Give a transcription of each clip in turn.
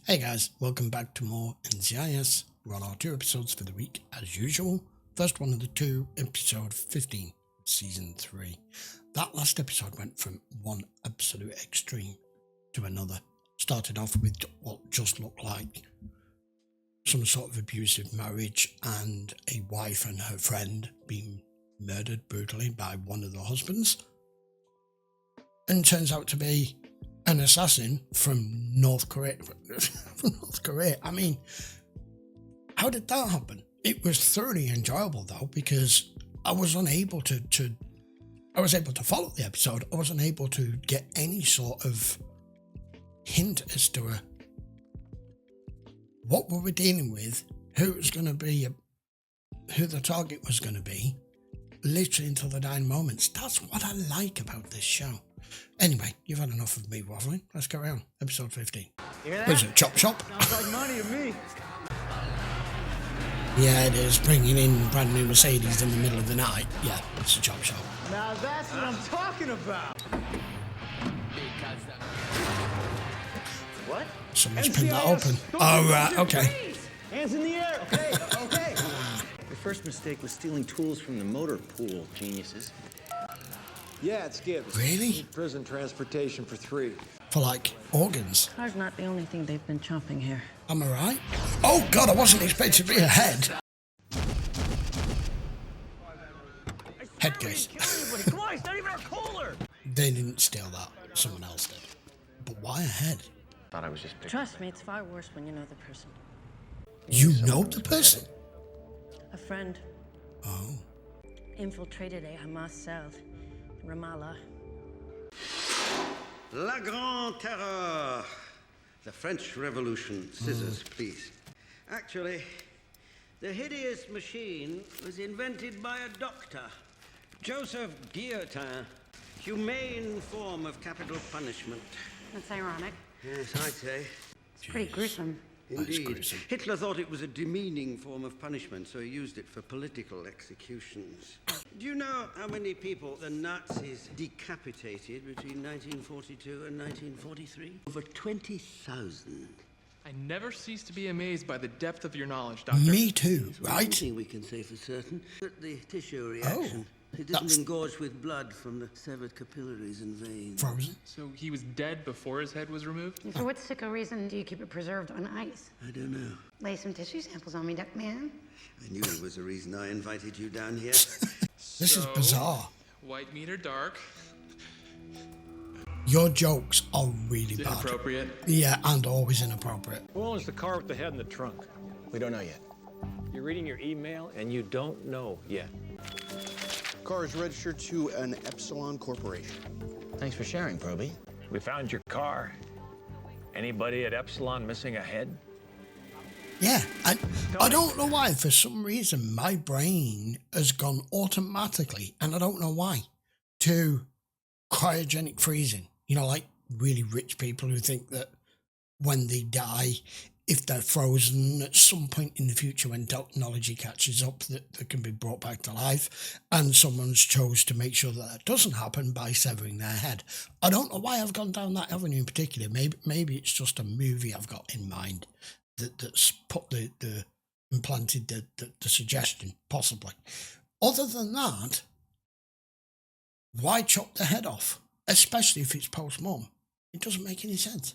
Hey guys, welcome back to more NCIS. We're on our 2 episodes for the week as usual. First one of the 2, episode 15, season 3. That last episode went from one absolute extreme to another. Started off with what just looked like some sort of abusive marriage and a wife and her friend being murdered brutally by one of the husbands. And turns out to be an assassin from North Korea. I mean, how did that happen? It was thoroughly enjoyable though, because I was unable to follow the episode. I wasn't able to get any sort of hint as to what we were dealing with, who it was going to be, who the target was going to be, literally until the dying moments. That's what I like about this show. Anyway, you've had enough of me waffling. Let's go around. Episode 15. Where's it? Chop shop? Sounds like money to me. Yeah, it is. Bringing in brand new Mercedes in the middle of the night. Yeah, it's a chop shop. Now that's what I'm talking about. What? Someone's NCIS, pinned that open. Oh, right, okay. Hands in the air. Okay, okay. Your first mistake was stealing tools from the motor pool, geniuses. Yeah, it's Gibbs. Really? Prison transportation for 3. For like organs. Car's not the only thing they've been chopping here. Am I right? Oh God, I wasn't expecting to be ahead. Head case. Come on, it's not even our cooler. They didn't steal that. Someone else did. But why ahead? Thought I was just picking. Trust me, it's far worse when you know the person. You know the person? A friend Oh. infiltrated a Hamas cell in Ramallah. La Grande Terreur. The French Revolution. Scissors, please. Actually, the hideous machine was invented by a doctor, Joseph Guillotin. Humane form of capital punishment. That's ironic. Yes, I'd say. It's pretty gruesome. Indeed. gruesome. Hitler thought it was a demeaning form of punishment, so he used it for political executions. Do you know how many people the Nazis decapitated between 1942 and 1943? Over 20,000. I never cease to be amazed by the depth of your knowledge, Doctor. Me too, One right? thing we can say for certain, that the tissue reaction, it didn't that's- engorge with blood from the severed capillaries and veins. Frozen? So he was dead before his head was removed? For what sicko reason do you keep it preserved on ice? I don't know. Lay some tissue samples on me, duck man. I knew it was the reason I invited you down here. This is bizarre. White meat or dark? Your jokes are really Is it bad. inappropriate? Yeah, and always inappropriate. Who owns the car with the head in the trunk? We don't know yet. You're reading your email and you don't know yet. Car is registered to an Epsilon Corporation. Thanks for sharing, Proby. We found your car. Anybody at Epsilon missing a head? Yeah, I don't know why. For some reason, my brain has gone automatically, and I don't know why, to cryogenic freezing. You know, like really rich people who think that when they die, if they're frozen at some point in the future when technology catches up, that they can be brought back to life, and someone's chose to make sure that that doesn't happen by severing their head. I don't know why I've gone down that avenue in particular. Maybe it's just a movie I've got in mind that's put the implanted the suggestion, possibly. Other than that, why chop the head off, especially if it's post-mortem? It doesn't make any sense.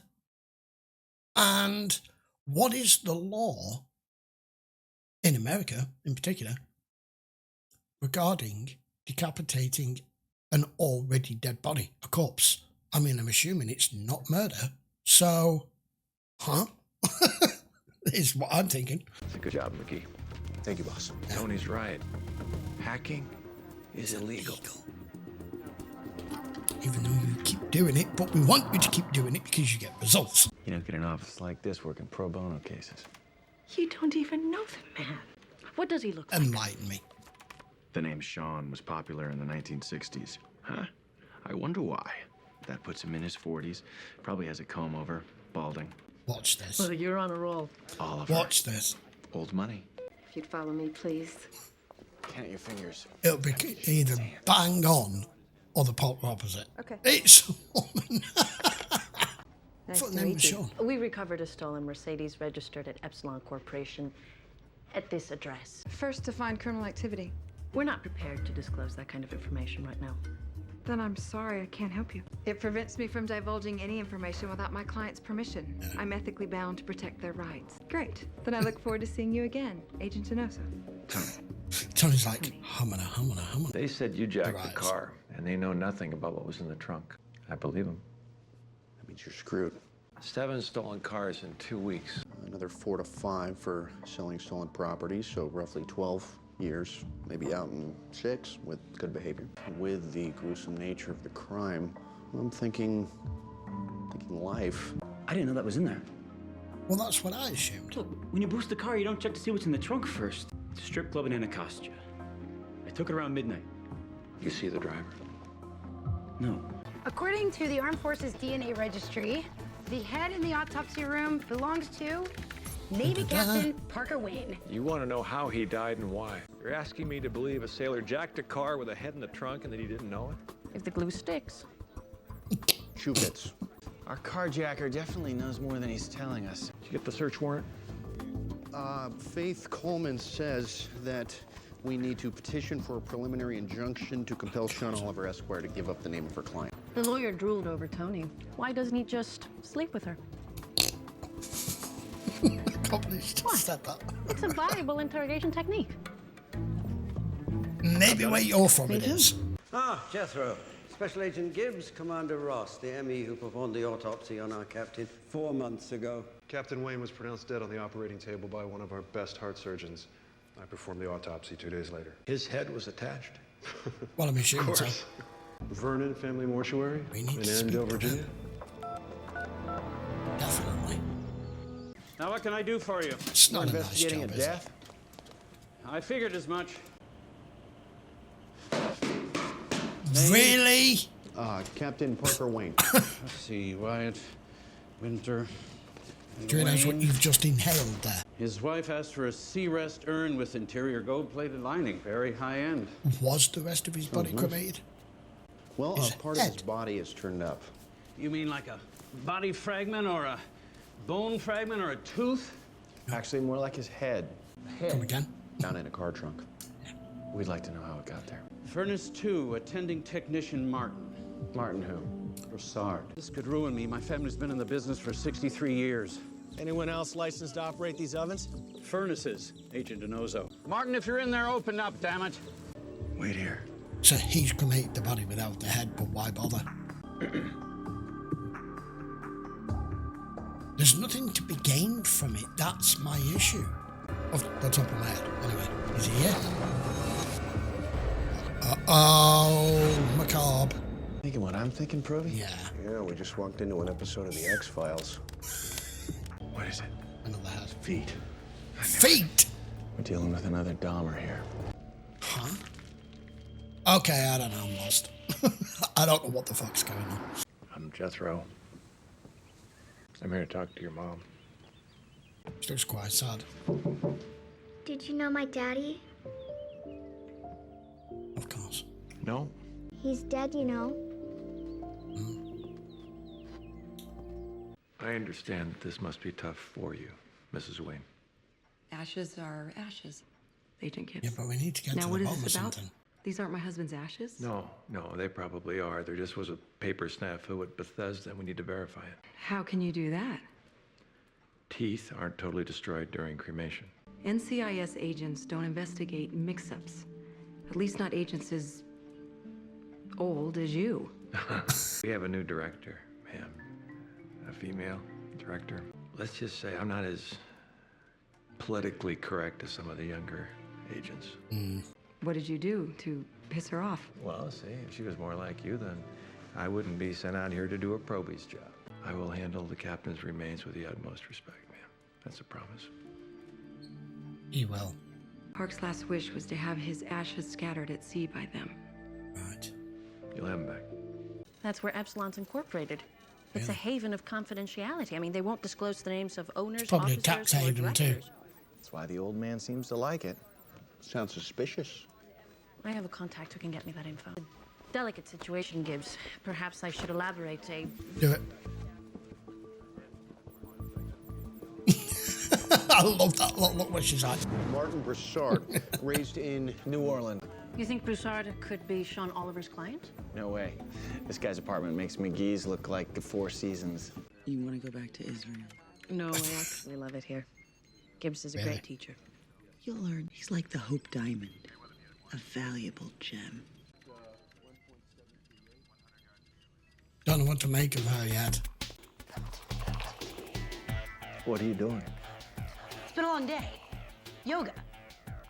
And what is the law in America, in particular, regarding decapitating an already dead body, a corpse? I mean, I'm assuming it's not murder. So, is what I'm thinking. It's a good job, McGee. Thank you, boss. Tony's right. Hacking is illegal. Even though you keep doing it, but we want you to keep doing it because you get results. You don't get an office like this working pro bono cases. You don't even know the man. What does he look like? Enlighten me. The name Sean was popular in the 1960s. Huh? I wonder why. That puts him in his 40s. Probably has a comb over, balding. Watch this. Well, you're on a roll. Oliver. Watch this. Old money. If you'd follow me, please. Count your fingers. It'll be either bang on or the polar opposite. Okay. It's a woman. Nice thought to the name meet was you. Sean. We recovered a stolen Mercedes registered at Epsilon Corporation at this address. First to find criminal activity. We're not prepared to disclose that kind of information right now. Then I'm sorry, I can't help you. It prevents me from divulging any information without my client's permission. I'm ethically bound to protect their rights. Great. Then I look forward to seeing you again, Agent Genoso. Tony's like, humana. They said you jacked the Right. car, and they know nothing about what was in the trunk. I believe them. That means you're screwed. 7 stolen cars in 2 weeks. Another 4 to 5 for selling stolen property, so roughly 12 years, maybe out in 6 with good behavior. With the gruesome nature of the crime, I'm thinking life. I didn't know that was in there. Well, that's what I assumed. Look, when you boost the car, you don't check to see what's in the trunk first. It's a strip club in Anacostia. I took it around midnight. You see the driver? No. According to the Armed Forces DNA registry, the head in the autopsy room belongs to Navy Captain Parker Wayne. You want to know how he died and why? You're asking me to believe a sailor jacked a car with a head in the trunk and that he didn't know it? If the glue sticks. Shoe fits. Our carjacker definitely knows more than he's telling us. Did you get the search warrant? Faith Coleman says that we need to petition for a preliminary injunction to compel Sean Oliver Esquire to give up the name of her client. The lawyer drooled over Tony. Why doesn't he just sleep with her? I can't believe she just said that. It's a viable interrogation technique. Maybe where you're from it is. Ah, Jethro. Special Agent Gibbs, Commander Ross, the ME who performed the autopsy on our captain 4 months ago. Captain Wayne was pronounced dead on the operating table by one of our best heart surgeons. I performed the autopsy 2 days later. His head was attached. Well, I'm assuming so. Vernon Family Mortuary We need in to speak Annandale, to Virginia. Definitely. Now what can I do for you? It's not a nice Investigating job, a is it? death? I figured as much. Really? Captain Parker Wayne. Let's see, Wyatt, Winter. Do you realize what you've just inhaled there? His wife asked for a sea rest urn with interior gold-plated lining, very high-end. Was the rest of his body cremated? Well, His part head. of his body is turned up. You mean like a body fragment or a bone fragment or a tooth? Actually, more like his head. Come again? Down in a car trunk. We'd like to know how it got there. Furnace 2, attending technician Martin. Martin who? Broussard. This could ruin me. My family's been in the business for 63 years. Anyone else licensed to operate these ovens? Furnaces, Agent Genoso. Martin, if you're in there, open up, damn it. Wait here. So he's cremated the body without the head, but why bother? There's nothing to be gained from it. That's my issue. Off the top of my head. Anyway, is he here? Uh-oh, macabre. Thinking what I'm thinking, Provy? Yeah. Yeah, we just walked into an episode of The X-Files. What is it? Another head. Feet. Feet? We're dealing with another Dahmer here. Huh? Okay, I don't know. I'm lost. I don't know what the fuck's going on. I'm Jethro. I'm here to talk to your mom. She looks quite sad. Did you know my daddy? Of course. No? He's dead, you know. I understand that this must be tough for you, Mrs. Wayne. Ashes are ashes, Agent Gibbs. Yeah, but we need to get Now, to what the is bottom of this about? something. These aren't my husband's ashes? No, they probably are. There just was a paper snafu at Bethesda, and we need to verify it. How can you do that? Teeth aren't totally destroyed during cremation. NCIS agents don't investigate mix-ups. At least not agents as old as you. We have a new director, ma'am. A female director. Let's just say I'm not as politically correct as some of the younger agents. What did you do to piss her off? Well, see, if she was more like you, then I wouldn't be sent out here to do a probie's job. I will handle the captain's remains with the utmost respect, ma'am. That's a promise. He will. Park's last wish was to have his ashes scattered at sea by them. Right. You'll have him back. That's where Epsilon's incorporated. It's a haven of confidentiality. I mean, they won't disclose the names of owners, Probably a officers, tax or haven, too. directors. That's why the old man seems to like it. Sounds suspicious. I have a contact who can get me that info. Delicate situation, Gibbs. Perhaps I should elaborate. Do it. I love that. Look what she's like. Martin Broussard, raised in New Orleans. You think Broussard could be Sean Oliver's client? No way. This guy's apartment makes McGee's look like the Four Seasons. You want to go back to Israel? No, I actually love it here. Gibbs is a great teacher. You'll learn he's like the Hope Diamond, a valuable gem. Don't know what to make of her yet. What are you doing? It's been a long day. Yoga.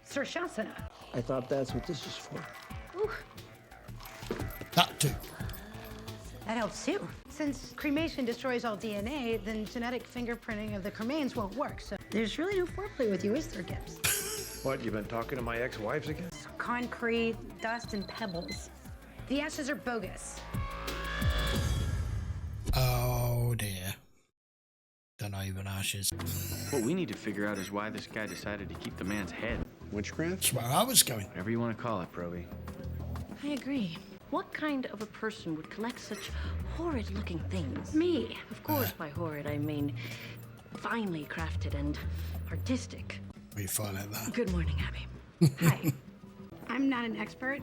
Surshasana. I thought that's what this is for. Ooh, That too. that helps too. Since cremation destroys all DNA, then genetic fingerprinting of the cremains won't work. So there's really no foreplay with you, is there, Gibbs? What, you been talking to my ex-wives again? Concrete, dust, and pebbles. The ashes are bogus. Oh dear. They're not even ashes. What we need to figure out is why this guy decided to keep the man's head. Witchcraft? That's where I was going. Whatever you want to call it, Proby. I agree. What kind of a person would collect such horrid-looking things? Me. Of course, by horrid, I mean finely crafted and artistic. We find out that. Good morning, Abby. Hi. I'm not an expert,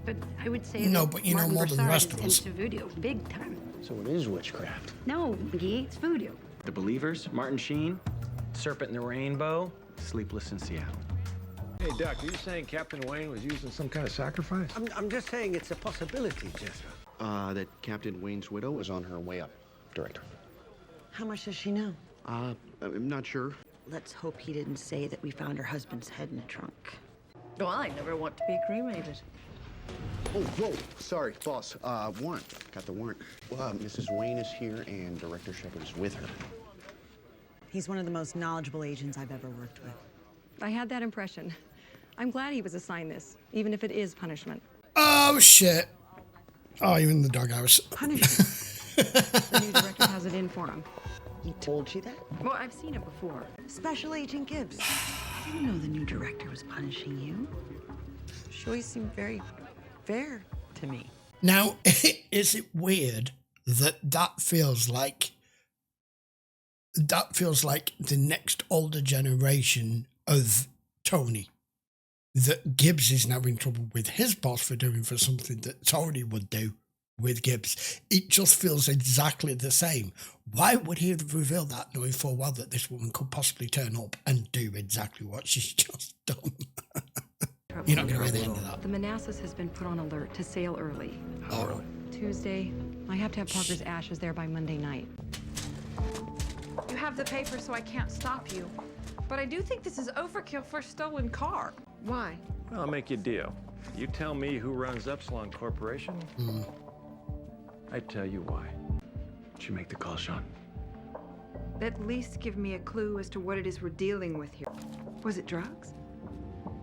but I would say No, that but you know Martin more than the Broussard rest is of us. into voodoo, big time. So it is witchcraft. No, McGee, it's voodoo. The Believers, Martin Sheen, Serpent in the Rainbow, Sleepless in Seattle. Hey, Doc, are you saying Captain Wayne was using some kind of sacrifice? I'm just saying it's a possibility, Jethro. That Captain Wayne's widow is on her way up, Director. How much does she know? I'm not sure. Let's hope he didn't say that we found her husband's head in the trunk. Well, I never want to be cremated. Oh, whoa, sorry, boss. Warrant. Got the warrant. Mrs. Wayne is here and Director Shepard is with her. He's one of the most knowledgeable agents I've ever worked with. I had that impression. I'm glad he was assigned this, even if it is punishment. Oh shit. Oh, you're in the doghouse. Punishment? The new director has it in for him. He told you that? Well, I've seen it before. Special Agent Gibbs. I didn't know the new director was punishing you. Sure, you seem very fair to me. Now, is it weird that feels like the next older generation of Tony? That Gibbs is now in trouble with his boss for doing for something that Tony would do with Gibbs. It just feels exactly the same. Why would he have revealed that, knowing full well that this woman could possibly turn up and do exactly what she's just done? You're not going to read the end of that. The Manassas has been put on alert to sail early. Oh, really? Tuesday. I have to have Parker's ashes there by Monday night. You have the paper, so I can't stop you. But I do think this is overkill for a stolen car. Why? Well, I'll make you a deal. You tell me who runs Epsilon Corporation, I tell you why. Did you make the call, Sean? At least give me a clue as to what it is we're dealing with here. Was it drugs?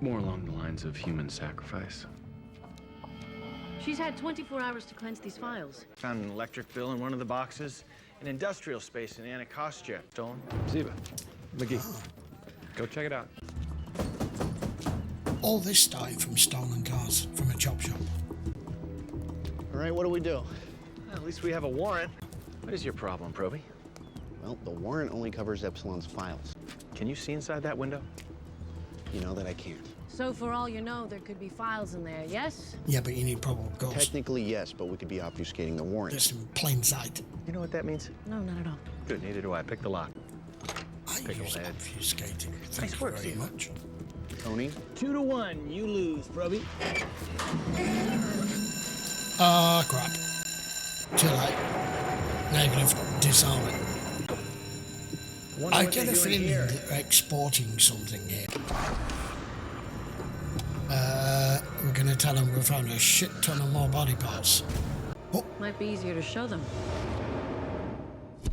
More along the lines of human sacrifice. She's had 24 hours to cleanse these files. Found an electric bill in one of the boxes. An industrial space in Anacostia. Stolen. Ziva, McGee, go check it out. All this started from stolen cars from a chop shop. All right, what do we do? Well, at least we have a warrant. What is your problem, Proby? Well, the warrant only covers Epsilon's files. Can you see inside that window? You know that I can't. So for all you know, there could be files in there, yes? Yeah, but you need probable cause. Technically, yes, but we could be obfuscating the warrant. Just in plain sight. You know what that means? No, not at all. Good, neither do I. Pick the lock. I use Picklehead. obfuscating. Thank Nice you work, very Steve. much. Tony? 2-1, you lose, Proby. Ah, crap. Too late. Now you're going to have to disarm it. I get a feeling that they're exporting something here. We're going to tell them we found a shit ton of more body parts. Oh, Might be easier to show them.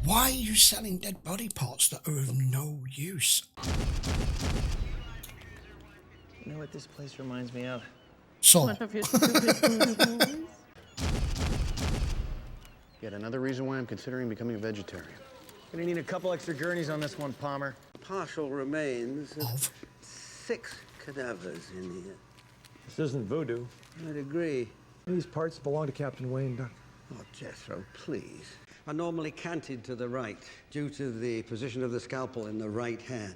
why are you selling dead body parts that are of no use? You know what this place reminds me of? So, One of your stupid movies. Yet another reason why I'm considering becoming a vegetarian. Gonna need a couple extra gurneys on this one, Palmer. Partial remains of of 6 cadavers in here. This isn't voodoo. I'd agree. These parts belong to Captain Wayne, Doc. Oh, Jethro, please. Are normally canted to the right due to the position of the scalpel in the right hand.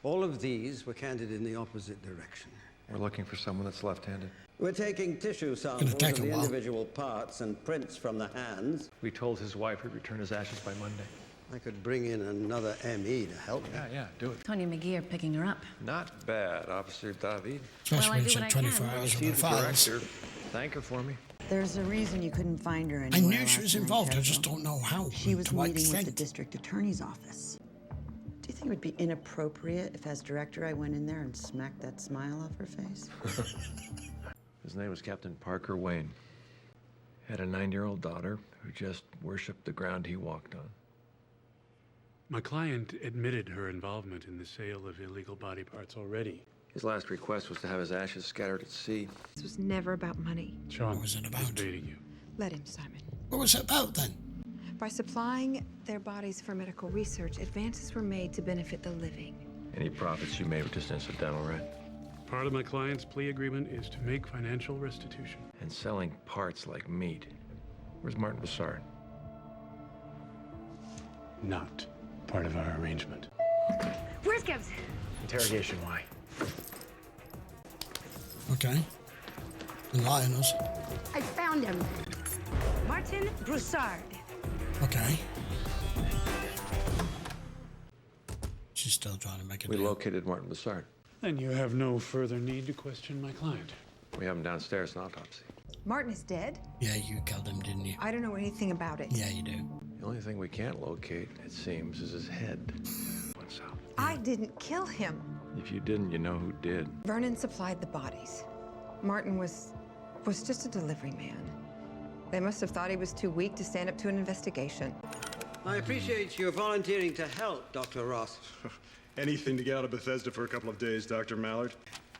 All of these were canted in the opposite direction. We're looking for someone that's left-handed. We're taking tissue samples of the individual parts and prints from the hands. We told his wife we'd return his ashes by Monday. I could bring in another ME to help me. Yeah, do it. Tony McGee are picking her up. Not bad, Officer David. Especially when it's at 24 hours See with the the files. director. Thank her for me. There's a reason you couldn't find her I anywhere. knew she was involved, I just don't know how. She was to what meeting with the extent. district attorney's office. Do you think it would be inappropriate if, as director, I went in there and smacked that smile off her face? His name was Captain Parker Wayne. Had a 9-year-old daughter who just worshipped the ground he walked on. My client admitted her involvement in the sale of illegal body parts already. His last request was to have his ashes scattered at sea. This was never about money. Sean, what was it about? Baiting you. Let him, Simon. What was it about then? By supplying their bodies for medical research, advances were made to benefit the living. Any profits you made were just incidental, right? Part of my client's plea agreement is to make financial restitution. And selling parts like meat. Where's Martin Bessard? Not part of our arrangement. Where's Gibbs? Interrogation, why? Okay. And lying us. I found him. Martin Broussard. Okay. She's still trying to make it. We located Martin Bessard. Then you have no further need to question my client. We have him downstairs in autopsy. Martin is dead? Yeah, you killed him, didn't you? I don't know anything about it. Yeah, you do. The only thing we can't locate, it seems, is his head. What's out? I didn't kill him. If you didn't, you know who did. Vernon supplied the bodies. Martin was just a delivery man. They must have thought he was too weak to stand up to an investigation. I appreciate your volunteering to help, Dr. Ross. Anything to get out of Bethesda for a couple of days, Dr. Mallard.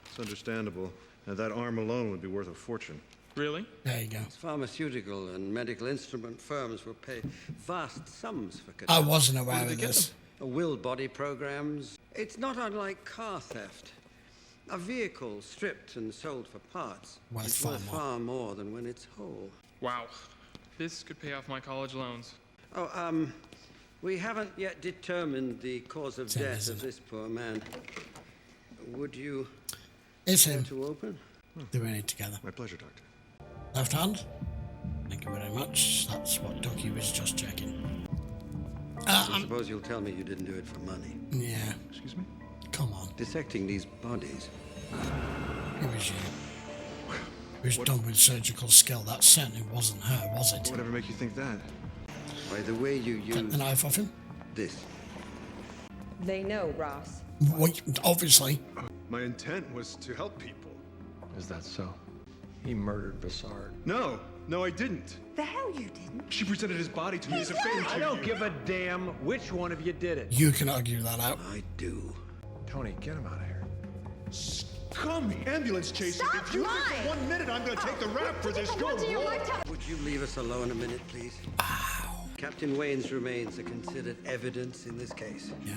It's understandable. Now, that arm alone would be worth a fortune. Really? There you go. Pharmaceutical and medical instrument firms will pay vast sums for I cadavers. wasn't aware of this. Will body programs. It's not unlike car theft. A vehicle stripped and sold for parts Worth is far worth more. far more than when it's whole. Wow. This could pay off my college loans. Oh, we haven't yet determined the cause of Same, death isn't of it? this poor man. Would you It's care him. to open? Doing it together. My pleasure, Doctor. Left hand. Thank you very much. That's what Dougie was just checking. I suppose you'll tell me you didn't do it for money. Yeah. Excuse me? Come on. Dissecting these bodies. It was you. It was done with surgical skill. That certainly wasn't her, was it? Whatever make you think that? By the way you Take the use knife off him. this. They know, Ross. Wait, obviously. My intent was to help people. Is that so? He murdered Bessard. No, I didn't. The hell you didn't. She presented his body to me as a favor to I don't you. give a damn which one of you did it. You can argue that out. I do. Tony, get him out of here. Scummy ambulance chaser. Stop If you think lying. for 1 minute I'm going to take the rap for this, go Would you leave us alone a minute, please? Captain Wayne's remains are considered evidence in this case. Yeah.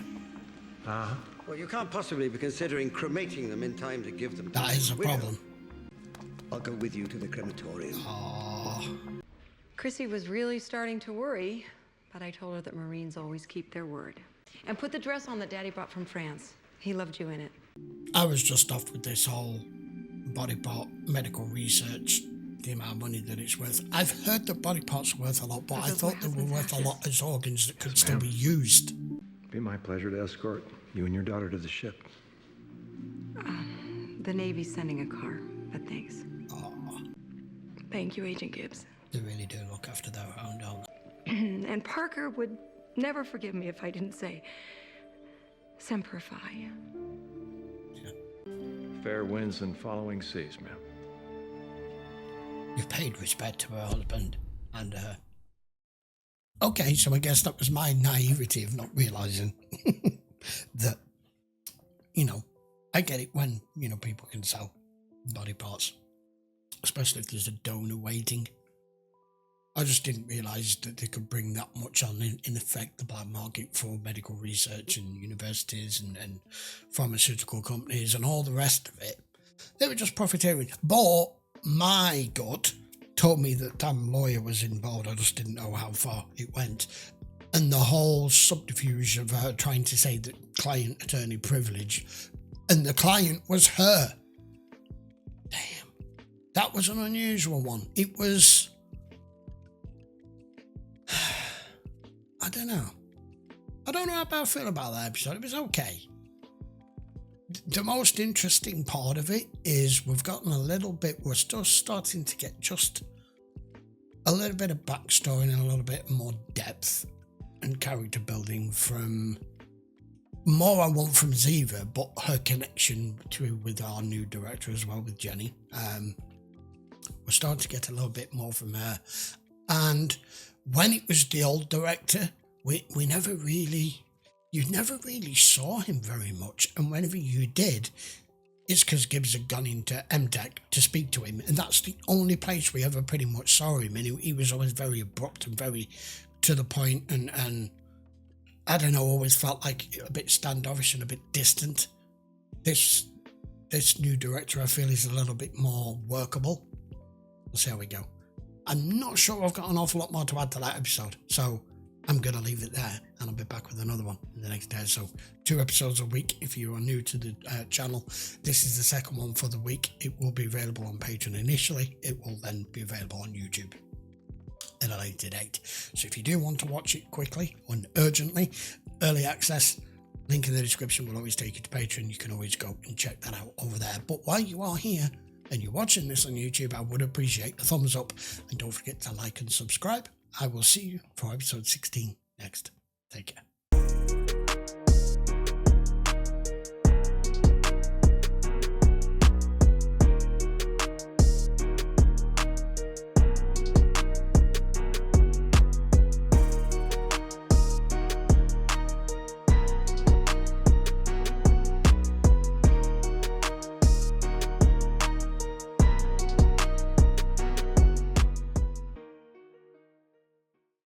Uh-huh. Well, you can't possibly be considering cremating them in time to give them to That is a the widow. problem. I'll go with you to the crematorium. Chrissy was really starting to worry, but I told her that Marines always keep their word. And put the dress on that Daddy brought from France. He loved you in it. I was just off with this whole body part medical research, the amount of money that it's worth. I've heard that body parts are worth a lot, but I thought they were worth a lot as organs that could still be used. It'd be my pleasure to escort you and your daughter to the ship. The Navy's sending a car, but thanks. Thank you, Agent Gibbs. They really do look after their own, don't they? And Parker would never forgive me if I didn't say Semper Fi. Fair winds and following seas, ma'am. You've paid respect to her husband and her. Okay, so I guess that was my naivety of not realising that, I get it when, people can sell body parts, especially if there's a donor waiting. I just didn't realise that they could bring that much on, in effect, the black market for medical research and universities and pharmaceutical companies and all the rest of it. They were just profiteering. But my gut told me that damn lawyer was involved. I just didn't know how far it went. And the whole subterfuge of her trying to say that client-attorney privilege, and the client was her. Damn. That was an unusual one. It was... I don't know. I don't know how I feel about that episode. It was okay. The most interesting part of it is we've gotten a little bit, we're still starting to get just a little bit of backstory and a little bit more depth and character building from, more I want from Ziva, but her connection with our new director as well, with Jenny. We're starting to get a little bit more from her. And when it was the old director, we never really, you never really saw him very much. And whenever you did, it's because Gibbs had gone into MTech to speak to him. And that's the only place we ever pretty much saw him. And he was always very abrupt and very to the point, and I don't know, always felt like a bit standoffish and a bit distant. This new director, I feel, is a little bit more workable. We'll see how we go. I'm not sure I've got an awful lot more to add to that episode, so I'm going to leave it there, and I'll be back with another one in the next day. So 2 episodes a week if you are new to the channel. This is the second one for the week. It will be available on Patreon initially. It will then be available on YouTube at a later date. So if you do want to watch it quickly and urgently, early access, link in the description will always take you to Patreon. You can always go and check that out over there. But while you are here and you're watching this on YouTube, I would appreciate a thumbs up, and don't forget to like and subscribe. I will see you for episode 16 next. Take care.